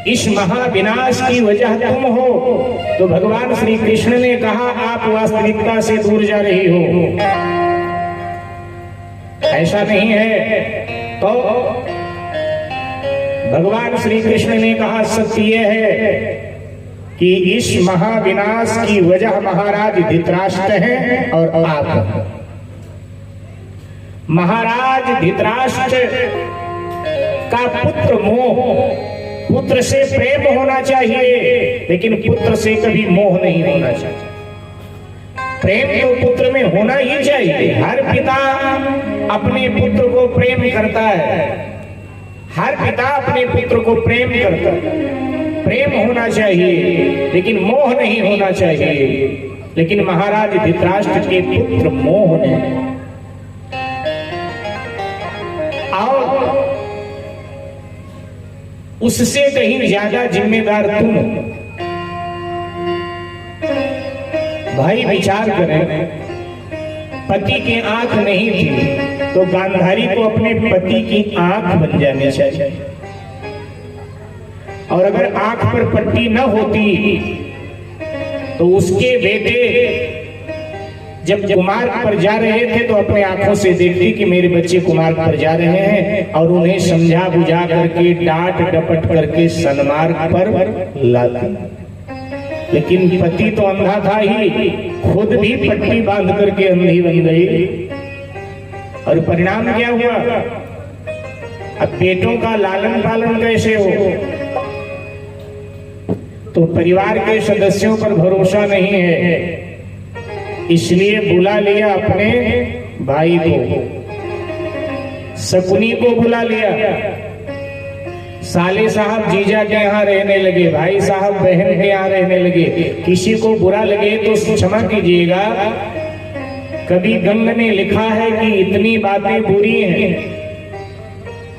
इस महाविनाश की वजह तुम हो। तो भगवान श्री कृष्ण ने कहा आप वास्तविकता से दूर जा रही हो, ऐसा नहीं है। तो भगवान श्री कृष्ण ने कहा सत्य यह है कि इस महाविनाश की वजह महाराज धृतराष्ट्र हैं और आप। महाराज धृतराष्ट्र का पुत्र मोह, पुत्र से प्रेम होना चाहिए लेकिन पुत्र से कभी मोह नहीं होना चाहिए। प्रेम तो पुत्र में होना ही चाहिए। हर पिता अपने पुत्र को प्रेम करता है, हर पिता अपने पुत्र को प्रेम करता है। प्रेम होना चाहिए लेकिन मोह नहीं होना चाहिए। लेकिन महाराज धृतराष्ट्र के पुत्र मोह ने और उससे कहीं ज्यादा जिम्मेदार तुम। भाई विचार करें, पति की आंख नहीं थी तो गांधारी को अपने पति की आंख बन जानी चाहिए। और अगर आंख पर पट्टी न होती तो उसके बेटे जब कुमार्ग पर जा रहे थे तो अपने आंखों से देखती कि मेरे बच्चे कुमार्ग पर जा रहे हैं और उन्हें समझा बुझा करके डांट डपट करके सन्मार्ग पर लाती। लेकिन पति तो अंधा था ही, खुद भी पट्टी बांध करके अंधी बन गई। और परिणाम क्या हुआ? अब बेटों का लालन पालन कैसे हो? तो परिवार के सदस्यों पर भरोसा नहीं है, इसलिए बुला लिया अपने भाई को, शकुनी को बुला लिया। साले साहब जीजा के यहाँ रहने लगे, भाई साहब बहन के यहाँ रहने लगे। किसी को बुरा लगे तो क्षमा कीजिएगा। कभी गंग ने लिखा है कि इतनी बातें बुरी हैं,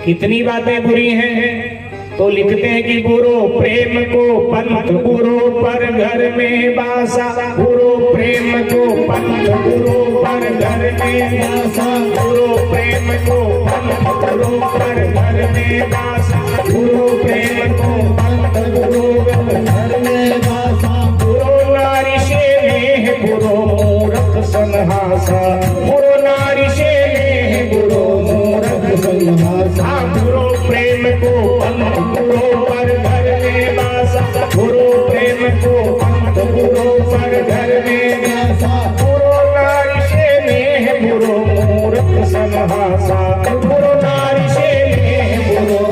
कितनी बातें बुरी हैं, तो लिखते हैं कि बुरो प्रेम को पंथ बुरो पर घर में बासा, बुरो प्रेम को पंथ बुरो पर घर में बासा, बुरो प्रेम को पंथ बुरो पर घर में बासा, बुरो प्रेम को पंथ बुरो घर में बासा, बुरो नारी से नेह बुरो मूर्ख संहासा, बुरो नारी से नेह बुरो मूर्ख संहासा, बुरो प्रेम को पंथ बुरो पर घर में बासा, बुरो प्रेम को पंथ बुरो पर घर में बासा, बुरो नारी से नेह बुरो मूर्ख संहासा, बुरो नारी से नेह बुरो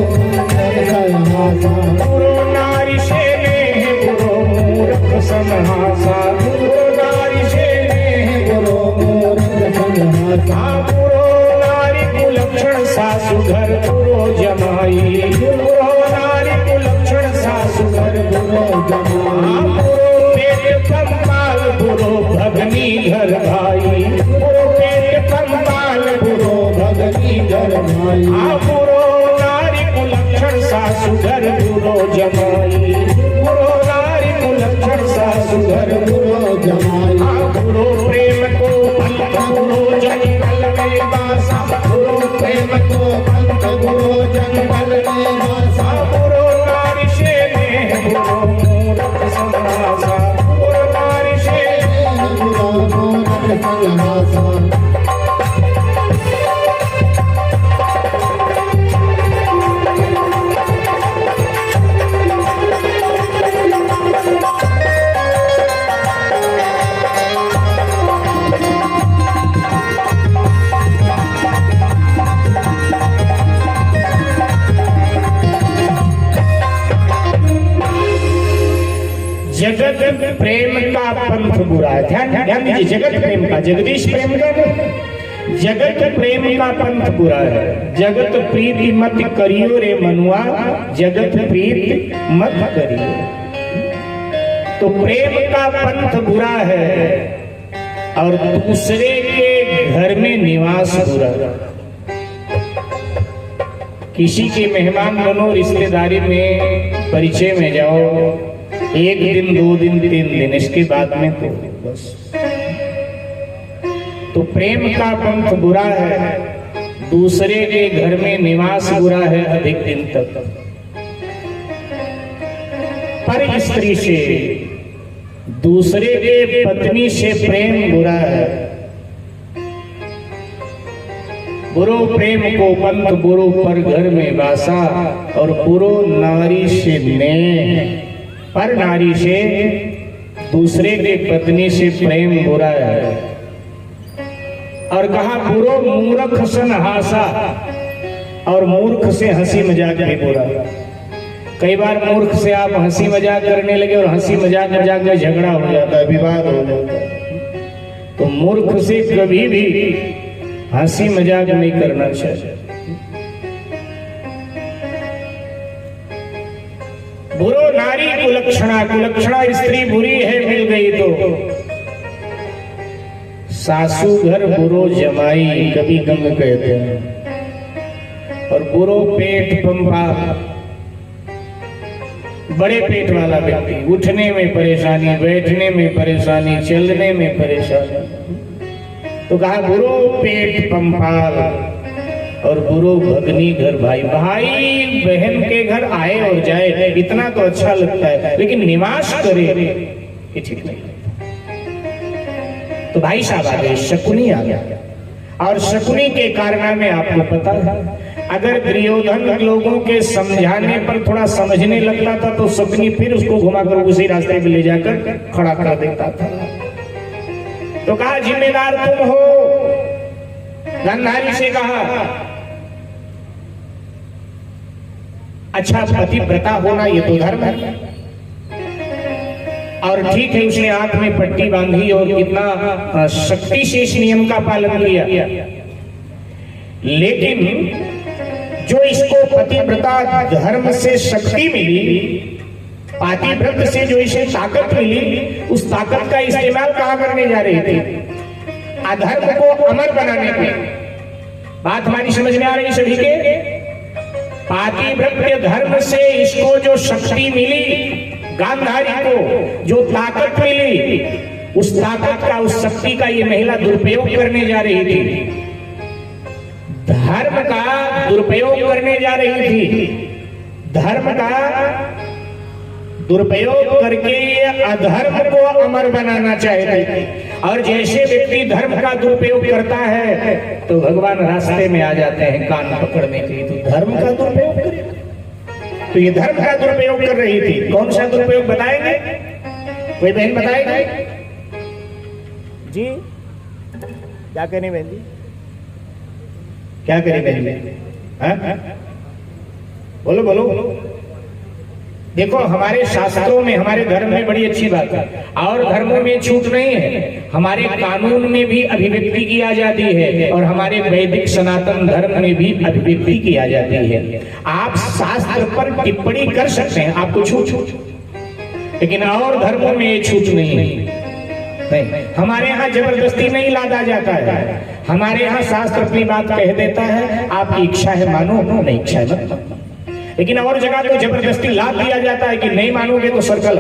संहासा, बुरो नारी से नेह बुरो मूर्ख संहासा, बुरो नारी से नेह बुरो मूर्ख संहासा, बुरो नारी कुलक्षण सासु घर बुरो जमाई, बुरो नारी कुलक्षण सासु घर बुरो जमाई, बुरो पेट कंपाल बुरो भगनी घर भाई, बुरो पेट कंपाल बुरो भगनी घर भाई, बुरो नारी कुलक्षण सासु घर बुरो जमाई, बुरो नारी कुलक्षण सासु घर बुरो जमाई, बुरो प्रेम को पंथ बुरो जंगल में बासा, बुरो प्रेम को पंथ बुरो जंगल में बासा, बुरो नारी से नेह बुरो मूर्ख संहासा, बुरो नारी से नेह बुरो मूर्ख संहासा। जगत प्रेम का पंथ बुरा है। ध्यान दीजिए, जगत प्रेम का, जगदीश प्रेम का नहीं, जगत प्रेम का पंथ बुरा है। जगत प्रीति मत करियो रे मनुआ, जगत प्रीति मत करियो। तो प्रेम का पंथ बुरा है और दूसरे के घर में निवास बुरा है। किसी के मेहमान बनो, रिश्तेदारी में परिचय में जाओ, एक दिन दो दिन तीन दिन, इसके बाद में तो बस। तो प्रेम का पंथ बुरा है, दूसरे के घर में निवास बुरा है अधिक दिन तक। पर स्त्री से, दूसरे के पत्नी से प्रेम बुरा है। बुरो प्रेम को पंत बुरो पर घर में बासा, और बुरो नारी से ने, पर नारी से दूसरे के पत्नी से प्रेम बुरा है। और कहा बुरो मूर्ख सन हासा, और मूर्ख से हंसी मजाक भी बुरा। कई बार मूर्ख से आप हंसी मजाक करने लगे और हंसी मजाक में झगड़ा हो जाता है, विवाद हो जाता है। तो मूर्ख से कभी भी हंसी मजाक नहीं करना चाहिए। बुरो नारी कुलक्षणा, कुलक्षणा स्त्री बुरी है मिल गई तो। सासू घर बुरो जमाई, कभी गंग कहते हैं। और बुरो पेट पंपा, बड़े पेट वाला व्यक्ति, उठने में परेशानी, बैठने में परेशानी, चलने में परेशानी। तो कहा बुरो पेट पंपाल, और बुरो भगनी घर भाई। भाई बहन के घर आए और जाए इतना तो अच्छा लगता है, लेकिन निवास करे ये ठीक नहीं। तो भाई साहब आ गए, शकुनी आ गया। और शकुनी के कारनामे आपको पता है। अगर दुर्योधन लोगों के समझाने पर थोड़ा समझने लगता था तो शकुनी फिर उसको घुमाकर उसी रास्ते पे ले जाकर खड़ा कर देता था। तो कहा जिम्मेदार तुम हो। गांधारी से कहा अच्छा पतिव्रता होना ये तो धर्म है। और ठीक है, उसने आंख में पट्टी बांधी और कितना शक्ति से इस नियम का पालन किया। लेकिन जो इसको पतिव्रता धर्म से शक्ति मिली, पातिव्रत से जो इसे ताकत मिली, उस ताकत का इस्तेमाल कहां करने जा रहे थे? अधर्म को अमर बनाने की। बात हमारी समझ में आ रही सभी के? पातिव्रत्य धर्म से इसको जो शक्ति मिली, गांधारी को जो ताकत मिली, उस ताकत का, उस शक्ति का ये महिला दुरुपयोग करने जा रही थी। धर्म का दुरुपयोग करने जा रही थी। धर्म का दुरुपयोग करके ये अधर्म को अमर बनाना चाहते थे। और जैसे व्यक्ति धर्म का दुरुपयोग करता है तो भगवान रास्ते में आ जाते हैं कान पकड़ने के लिए। तो धर्म का दुरुपयोग करेगा। तो ये धर्म का दुरुपयोग कर रही थी। कौन सा दुरुपयोग बताएंगे? कोई बहन बताएगी जी? क्या कहने बहन जी? क्या करे बहन जी? बोलो बोलो। देखो हमारे शास्त्रों में, हमारे धर्म में बड़ी अच्छी बात है, और धर्मों में छूट नहीं है। हमारे कानून में भी अभिव्यक्ति की आजादी है, और हमारे वैदिक सनातन धर्म में भी अभिव्यक्ति की आजादी है। आप शास्त्र पर टिप्पणी कर सकते हैं, आपको छूट, लेकिन और धर्मों में ये छूट नहीं है। हमारे यहाँ जबरदस्ती नहीं लादा जाता है। हमारे यहाँ शास्त्र अपनी बात कह देता है, आपकी इच्छा है मानो, नहीं इच्छा है मत। लेकिन और जगह तो जबरदस्ती लाद दिया जाता है कि नहीं मानोगे तो सर्कल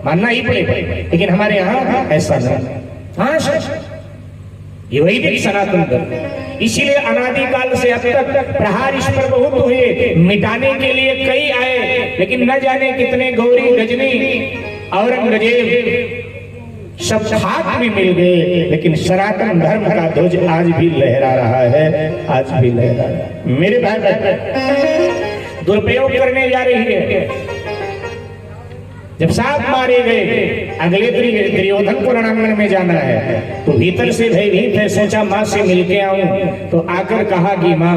मानना ही पड़ेगा। लेकिन हमारे यहाँ ऐसा नहीं। हाँ ये वैदिक सनातन धर्म। इसीलिए अनादिकाल से अब तक प्रहार इस पर बहुत हुए, मिटाने के लिए कई आए, लेकिन न जाने कितने गौरी गजनी औरंगजेब सब हाथ में मिल गए। लेकिन सनातन धर्म का ध्वज आज भी लहरा रहा है, आज भी लहरा रहा है। मेरे भाई दुरुपयोग करने जा रही है। जब सांप मारे गए, अगले दुर्योधन को रणांगण में जाना है, तो भीतर से भयभीत है, सोचा माँ से मिलके आऊं। तो आकर कहा कि माँ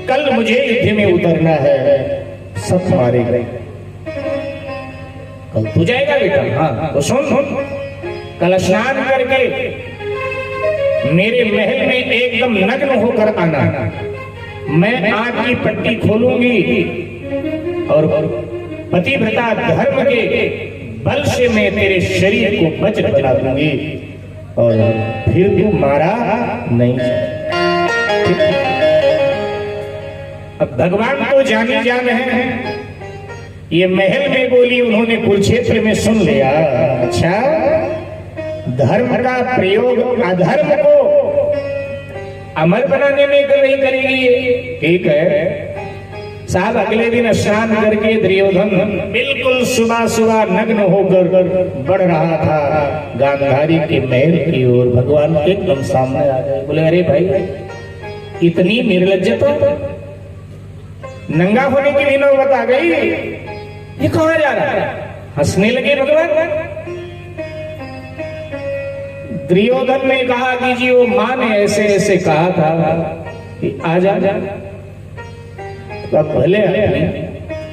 कल मुझे युद्ध में उतरना है, सब मारे गए। कल तू जाएगा बेटा? हाँ। तो सुन, कल स्नान करके मेरे महल में एकदम नग्न होकर आना। मैं आग की पट्टी खोलूंगी और पतिव्रता धर्म के बल से मैं तेरे शरीर को वज्र बना दूंगी, और फिर तू मारा नहीं। अब भगवान तो जानी जान है, ये महल में बोली उन्होंने कुरुक्षेत्र में सुन लिया। अच्छा, धर्म का प्रयोग अधर्म को अमर बनाने में नहीं करेगी। ठीक है, साहब अगले दिन स्नान करके दुर्योधन बिल्कुल सुबह सुबह नग्न होकर बढ़ रहा था गांधारी के महल की ओर। भगवान के एकदम सामने आ गए, बोले अरे भाई इतनी निर्लज्जता, नंगा होने की भी नौबत आ गई, ये कहां जा रहा है? हंसने लगे भगवान। दुर्योधन ने कहा कि जी वो मां ने ऐसे ऐसे कहा था कि आ जा। तो अब भले अपनी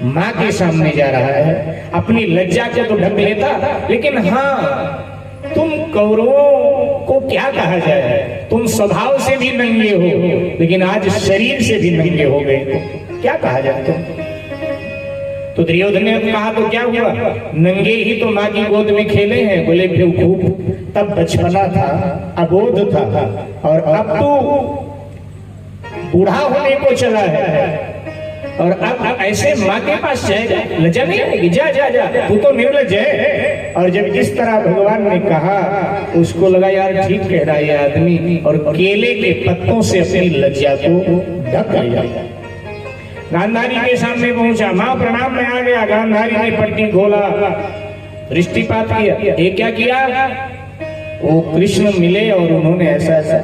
मां के सामने जा रहा है, अपनी लज्जा को तो ढक लेता, लेकिन हाँ तुम कौरवों को क्या कहा जाए, तुम स्वभाव से भी नंगे हो लेकिन आज शरीर से भी नंगे हो गए, क्या कहा जाए तुम? तो दुर्योधन ने कहा तो क्या हुआ, नंगे ही तो माँ की गोद में खेले हैं। बोले बेवकूफ, तब बचपना था, अबोध था, और अब तो बूढ़ा होने को चला है और अब ऐसे माँ के पास जाएगा, लज्जा नहीं आएगी? जा जा जा, तू तो निर्लज्ज है। और जब जिस तरह भगवान ने कहा उसको लगा यार ठीक कह रहा है ये आदमी, और केले के पत्तों से अपनी लज्जा को ढक लिया। गांधारी के सामने पहुंचा, मां प्रणाम में आ गया। गांधारी ने पट्टी खोला, दृष्टिपात किया। ये क्या किया? वो कृष्ण मिले और उन्होंने ऐसा ऐसा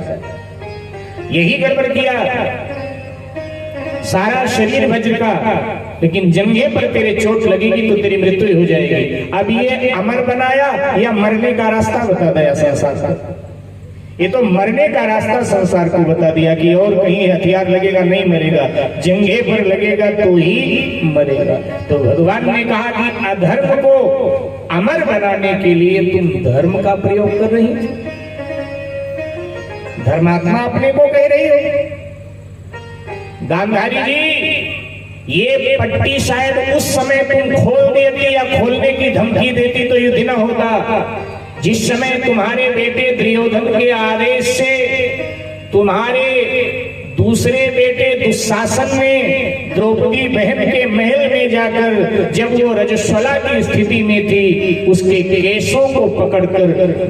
यही गड़बड़ किया। सारा शरीर वज्र का, लेकिन जंघे पर तेरे चोट लगेगी तो तेरी मृत्यु हो जाएगी। अब ये अमर बनाया या मरने का रास्ता बता दिया संसार का? ये तो मरने का रास्ता संसार को बता दिया कि और कहीं हथियार लगेगा नहीं मरेगा, जंघे पर लगेगा तो ही मरेगा। तो भगवान ने कहा कि अधर्म को अमर बनाने के लिए तुम धर्म का प्रयोग कर रही हो, धर्मात्मा अपने को कह रही हो। गांधारी जी ये पट्टी शायद उस समय तुम खोल देती या खोलने की धमकी देती तो युद्ध न होता। जिस समय तुम्हारे बेटे दुर्योधन के आदेश से तुम्हारे दूसरे बेटे दुशासन ने द्रौपदी बहन के महल में जाकर जब वो रजस्वला की स्थिति में थी उसके केशों को पकड़कर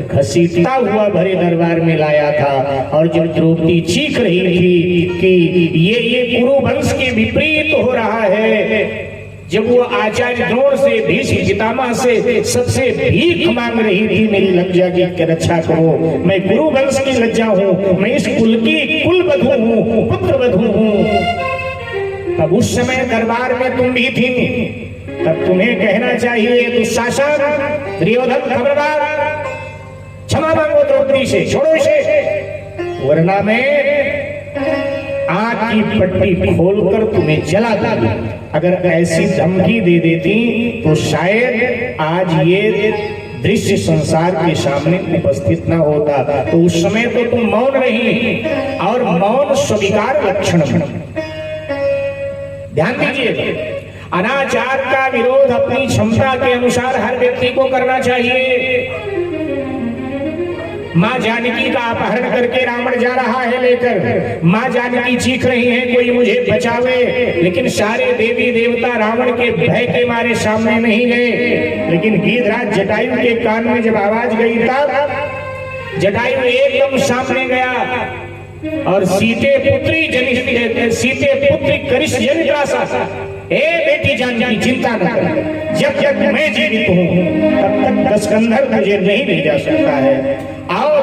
घसीटता हुआ भरे दरबार में लाया था, और जब द्रौपदी चीख रही थी कि ये कुरुवंश के विपरीत हो रहा है, जब वो आचार्य द्रोण से भीष्म पितामह से सबसे भीख मांग रही थी मेरी लज्जा की रक्षा करो, मैं गुरुवंश की लज्जा हूँ, मैं इस कुल की कुल वधू हूँ, पुत्र वधू हूँ, तब उस समय दरबार में तुम भी थी। तब तुम्हें कहना चाहिए दुशासन दुर्योधन खबरदार, क्षमा मांगो द्रौपदी से, छोड़ो इसे, वरना मैं आग की पट्टी खोलकर तुम्हें जला दूंगी। अगर ऐसी धमकी दे देती तो शायद आज ये दृश्य संसार के सामने उपस्थित न होता। तो उस समय तो तुम मौन रही, और मौन स्वीकार लक्षण। ध्यान दीजिए, अनाचार का विरोध अपनी क्षमता के अनुसार हर व्यक्ति को करना चाहिए। माँ जानकी का अपहरण करके रावण जा रहा है लेकर, माँ जानकी चीख रही है कोई मुझे बचावे, लेकिन सारे देवी देवता रावण के भय के मारे सामने नहीं गए। लेकिन गीधराज जटायु के कान में जब आवाज गई तब जटायु एकदम सामने गया और सीते पुत्री करिष्ठ जनिता, ए बेटी जानकी चिंता न कर, जब जब मैं जीवित हूँ तब तक दशकंधर तुझे नहीं ले जा सकता है। और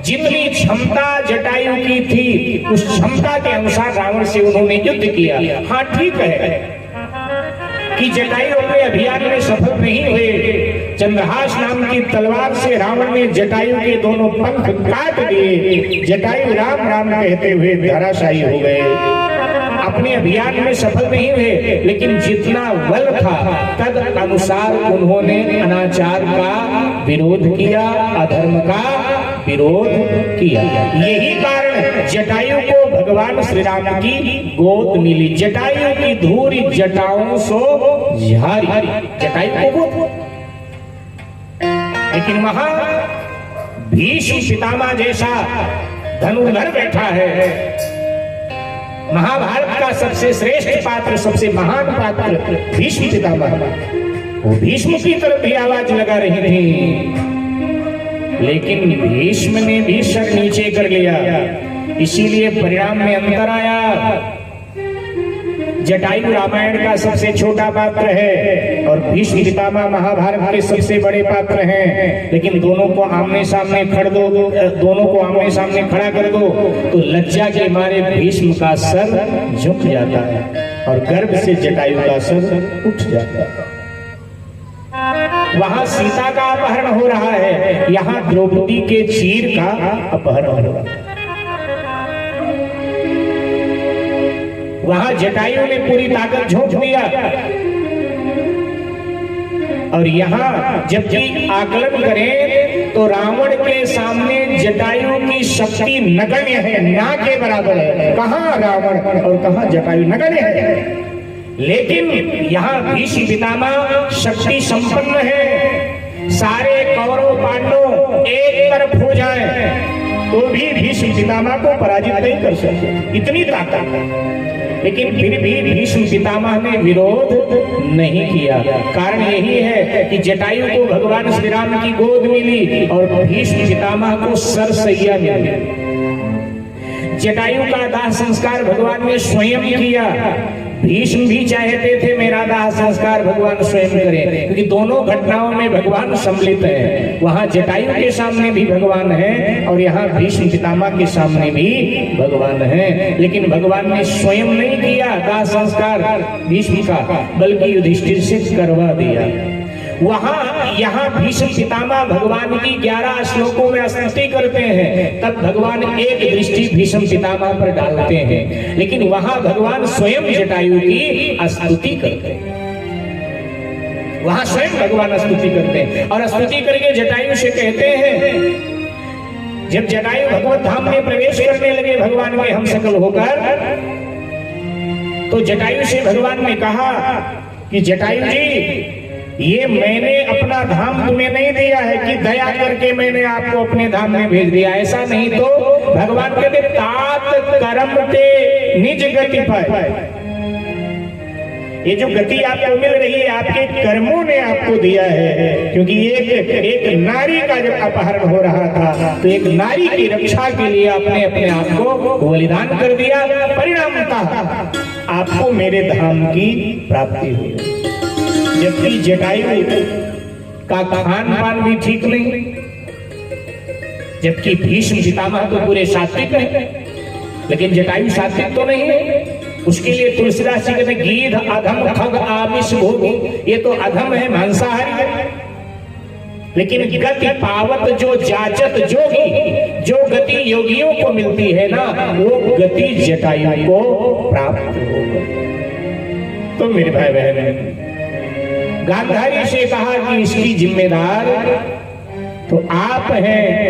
जितनी क्षमता जटायु की थी उस क्षमता के अनुसार रावण से उन्होंने युद्ध किया। हाँ ठीक है कि जटायु अपने अभियान में सफल नहीं हुए, चंद्रहास नाम की तलवार से रावण ने जटायु के दोनों पंख काट दिए, जटायु राम राम कहते हुए धराशायी हो गए। अपने अभियान में सफल नहीं हुए, लेकिन जितना बल था तद अनुसार उन्होंने अनाचार का विरोध किया, अधर्म का विरोध किया। यही कारण जटायु को भगवान श्री राम की गोद मिली। जटायु की धूरी जटाओं सो झारी, जटायु को गोद। लेकिन वहां भीष्म पितामह जैसा धनुर्धर बैठा है। महाभारत का सबसे श्रेष्ठ पात्र, सबसे महान पात्र भीष्म पितामह, वो भीष्म की तरफ भी आवाज लगा रही थी, लेकिन भीष्म ने भी सर नीचे कर लिया, इसीलिए परिणाम में अंतर आया। जटायु रामायण का सबसे छोटा पात्र है और भीष्म पितामह महाभारत के सबसे बड़े पात्र हैं, लेकिन दोनों को आमने सामने खड़ा कर दो तो लज्जा के मारे भीष्म का सर झुक जाता है और गर्भ से जटायु का सर उठ जाता है। वहां सीता का अपहरण हो रहा है, यहाँ द्रौपदी के चीर का अपहरण हो रहा है। वहां जटायु ने पूरी ताकत झोंक दिया और यहाँ जबकि आकलन करें तो रावण के सामने जटायु की शक्ति नगण्य है, ना के बराबर है। कहां रावण और कहां जटायु, नगण्य है। लेकिन यहाँ भीष्म पितामह शक्ति संपन्न है। सारे कौरव पांडव एक तरफ हो जाएं तो भी भीष्म पितामह को पराजित नहीं कर सकते, इतनी ताकत है। लेकिन फिर भी भीष्म पितामह ने विरोध नहीं किया। कारण यही है कि जटायु को भगवान श्री राम की गोद मिली और भीष्म पितामह को सरसैया मिली। जटायु का दाह संस्कार भगवान ने स्वयं किया। भीष्म भी चाहते थे मेरा दाह संस्कार भगवान स्वयं करें, क्योंकि दोनों घटनाओं में भगवान सम्मिलित है। वहां जटायु के सामने भी भगवान है और यहाँ भीष्म पितामह के सामने भी भगवान है, लेकिन भगवान ने स्वयं नहीं किया दाह संस्कार भीष्म का, बल्कि युधिष्ठिर से करवा दिया। वहां यहाँ भीष्म पितामह भगवान की 11 श्लोकों में स्तुति करते हैं, तब भगवान एक दृष्टि भीष्म पितामह पर डालते हैं, लेकिन वहां भगवान स्वयं जटायु की स्तुति करते हैं। वहां स्वयं भगवान स्तुति करते हैं और स्तुति करके जटायु से कहते हैं, जब जटायु भगवत धाम में प्रवेश करने लगे भगवान के हम सकल होकर, तो जटायु से भगवान ने कहा कि जटायु जी, ये मैंने अपना धाम तुम्हें नहीं दिया है कि दया करके मैंने आपको अपने धाम में भेज दिया, ऐसा नहीं। तो भगवान कहते तात कर्म ते निज गति पाए, ये जो गति आपको मिल रही है आपके कर्मों ने आपको दिया है। क्योंकि एक नारी का जब अपहरण हो रहा था तो एक नारी की रक्षा के लिए आपने अपने आप को बलिदान कर दिया, परिणामतः आपको मेरे धाम की प्राप्ति हुई। जबकि जटायु का खान पान भी ठीक नहीं, जबकि भीष्म पितामह तो पूरे सात्विक है, लेकिन जटायु सात्विक तो नहीं है। उसके लिए तुलसीदास जी कहते गीध अधम खग आमिष भोगी, ये तो अधम है, मांसाहारी है। लेकिन गति पावत जो जाचत जोगी, जो गति योगियों को मिलती है ना, वो गति जटायु को प्राप्त होगी। तो मेरे भाई बहन, गांधारी से कहा कि इसकी जिम्मेदार तो आप हैं।